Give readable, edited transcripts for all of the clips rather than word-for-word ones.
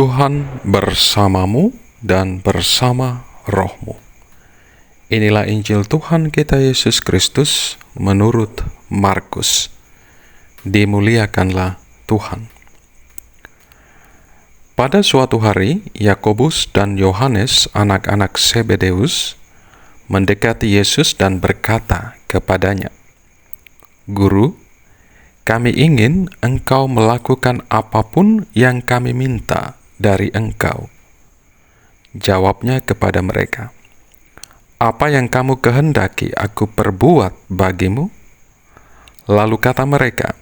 Tuhan bersamamu dan bersama rohmu. Inilah Injil Tuhan kita Yesus Kristus menurut Markus. Dimuliakanlah Tuhan. Pada suatu hari, Yakobus dan Yohanes, anak-anak Zebedeus, mendekati Yesus dan berkata kepadanya, "Guru, kami ingin Engkau melakukan apapun yang kami minta dari Engkau." Jawabnya kepada mereka, "Apa yang kamu kehendaki aku perbuat bagimu?" Lalu kata mereka,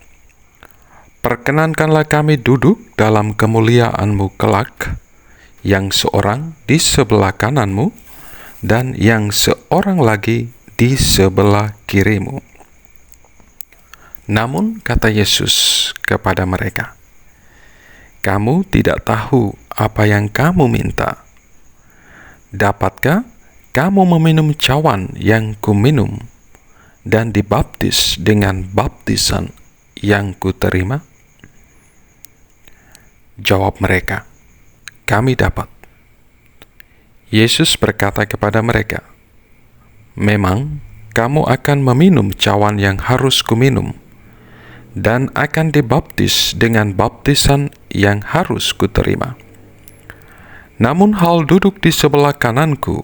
"Perkenankanlah kami duduk dalam kemuliaan-Mu kelak, yang seorang di sebelah kanan-Mu, dan yang seorang lagi di sebelah kiri-Mu." Namun kata Yesus kepada mereka, "Kamu tidak tahu apa yang kamu minta. Dapatkah kamu meminum cawan yang kuminum dan dibaptis dengan baptisan yang kuterima?" Jawab mereka, "Kami dapat." Yesus berkata kepada mereka, "Memang kamu akan meminum cawan yang harus kuminum, dan akan dibaptis dengan baptisan yang harus kuterima. Namun hal duduk di sebelah kananku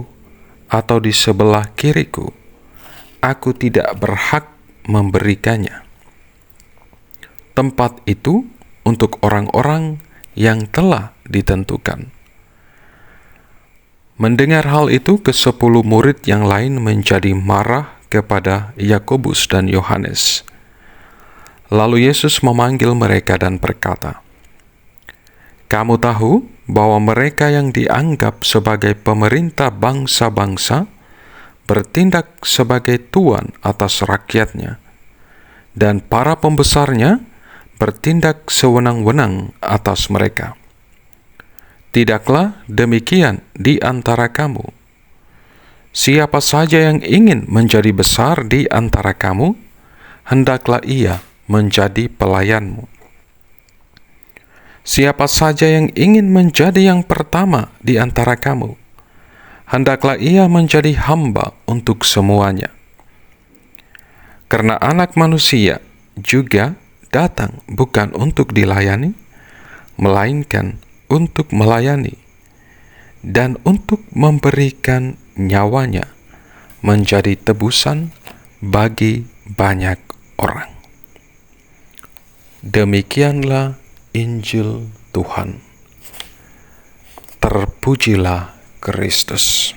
atau di sebelah kiriku, aku tidak berhak memberikannya. Tempat itu untuk orang-orang yang telah ditentukan." Mendengar hal itu, ke-10 murid yang lain menjadi marah kepada Yakobus dan Yohanes. Lalu Yesus memanggil mereka dan berkata, "Kamu tahu bahwa mereka yang dianggap sebagai pemerintah bangsa-bangsa bertindak sebagai tuan atas rakyatnya, dan para pembesarnya bertindak sewenang-wenang atas mereka. Tidaklah demikian di antara kamu. Siapa saja yang ingin menjadi besar di antara kamu, hendaklah ia menjadi pelayanmu. Siapa saja yang ingin menjadi yang pertama di antara kamu, hendaklah ia menjadi hamba untuk semuanya. Karena Anak Manusia juga datang bukan untuk dilayani, melainkan untuk melayani, dan untuk memberikan nyawanya menjadi tebusan bagi banyak orang." Demikianlah Injil Tuhan. Terpujilah Kristus.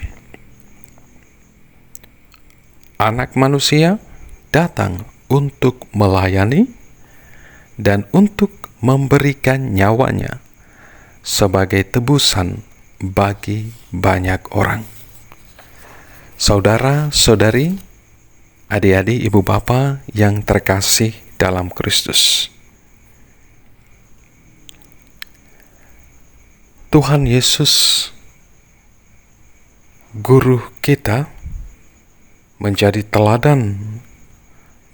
Anak Manusia datang untuk melayani dan untuk memberikan nyawanya sebagai tebusan bagi banyak orang. Saudara-saudari, adik-adik, ibu bapa yang terkasih dalam Kristus, Tuhan Yesus, Guru kita, menjadi teladan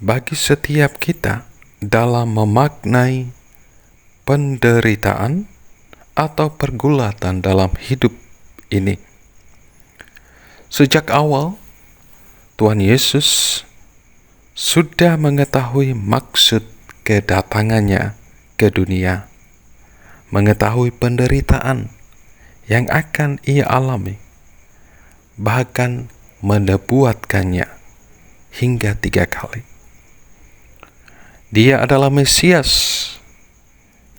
bagi setiap kita dalam memaknai penderitaan atau pergulatan dalam hidup ini. Sejak awal, Tuhan Yesus sudah mengetahui maksud kedatangannya ke dunia, mengetahui penderitaan yang akan ia alami, bahkan menubuatkannya hingga 3 kali. Dia adalah Mesias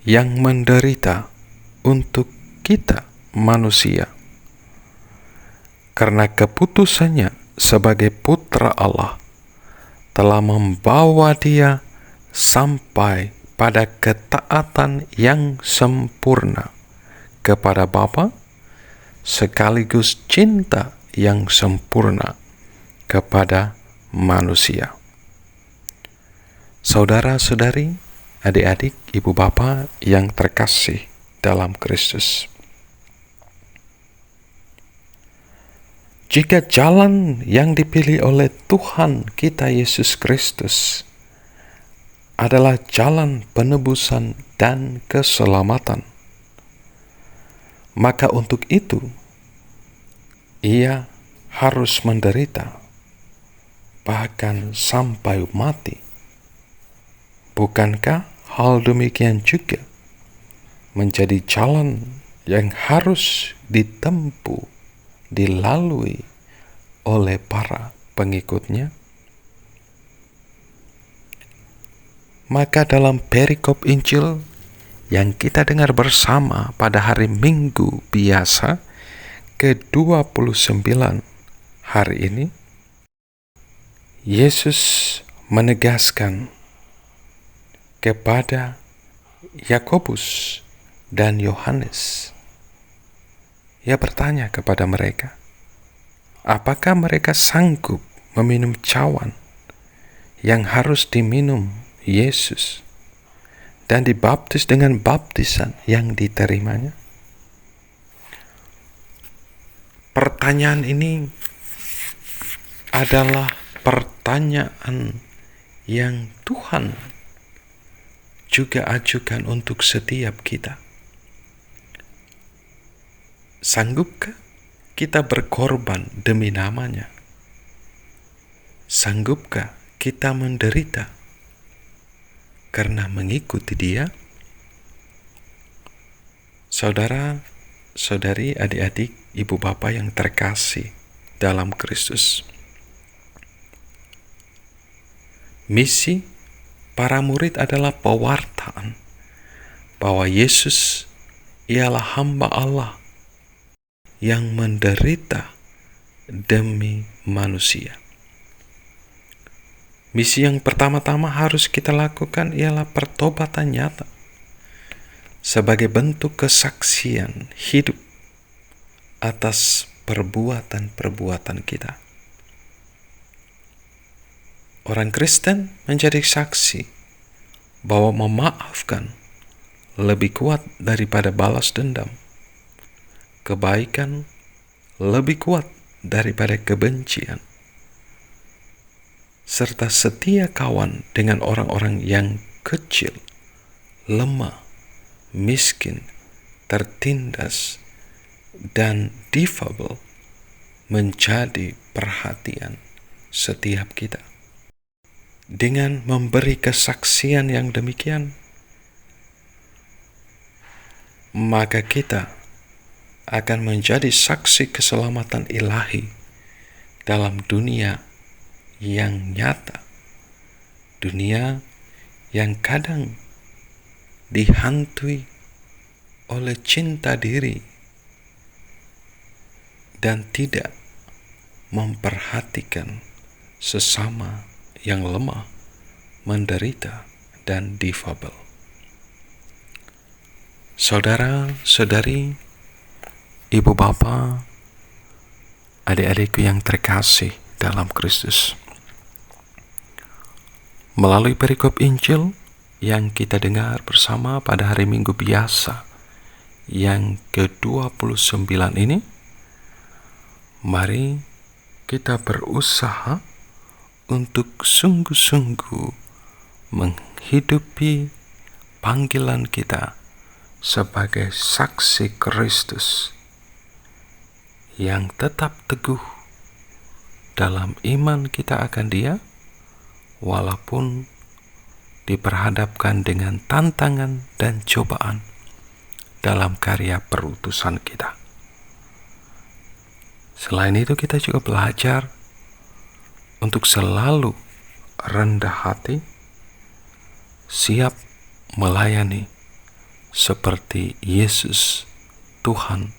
yang menderita untuk kita manusia, karena keputusannya sebagai putra Allah telah membawa dia sampai pada ketaatan yang sempurna kepada Bapa, sekaligus cinta yang sempurna kepada manusia. Saudara-saudari, adik-adik, ibu bapa yang terkasih dalam Kristus, jika jalan yang dipilih oleh Tuhan kita Yesus Kristus adalah jalan penebusan dan keselamatan, maka untuk itu ia harus menderita, bahkan sampai mati. Bukankah hal demikian juga menjadi jalan yang harus ditempuh, dilalui oleh para pengikutnya? Maka dalam perikop Injil yang kita dengar bersama pada hari Minggu biasa ke-29 hari ini, Yesus menegaskan kepada Yakobus dan Yohanes. Ia bertanya kepada mereka, apakah mereka sanggup meminum cawan yang harus diminum Yesus dan dibaptis dengan baptisan yang diterimanya? Pertanyaan ini adalah pertanyaan yang Tuhan juga ajukan untuk setiap kita. Sanggupkah kita berkorban demi namanya? Sanggupkah kita menderita karena mengikuti Dia? Saudara, saudari, adik-adik, ibu bapak yang terkasih dalam Kristus, misi para murid adalah pewartaan bahwa Yesus ialah hamba Allah yang menderita demi manusia. Misi yang pertama-tama harus kita lakukan ialah pertobatan nyata sebagai bentuk kesaksian hidup atas perbuatan-perbuatan kita. Orang Kristen menjadi saksi bahwa memaafkan lebih kuat daripada balas dendam. Kebaikan lebih kuat daripada kebencian. Serta setia kawan dengan orang-orang yang kecil, lemah, miskin, tertindas, dan difabel menjadi perhatian setiap kita. Dengan memberi kesaksian yang demikian, maka kita akan menjadi saksi keselamatan ilahi dalam dunia yang nyata, dunia yang kadang dihantui oleh cinta diri dan tidak memperhatikan sesama yang lemah, menderita, dan difabel. Saudara, saudari, ibu bapa, adik-adikku yang terkasih dalam Kristus, melalui perikop Injil yang kita dengar bersama pada hari Minggu biasa yang ke-29 ini, mari kita berusaha untuk sungguh-sungguh menghidupi panggilan kita sebagai saksi Kristus yang tetap teguh dalam iman kita akan Dia, walaupun diperhadapkan dengan tantangan dan cobaan dalam karya perutusan kita. Selain itu, kita juga belajar untuk selalu rendah hati, siap melayani seperti Yesus, Tuhan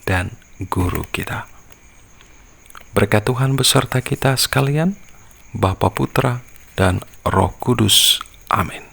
dan Guru kita. Berkat Tuhan beserta kita sekalian, Bapa, Putra, dan Roh Kudus. Amin.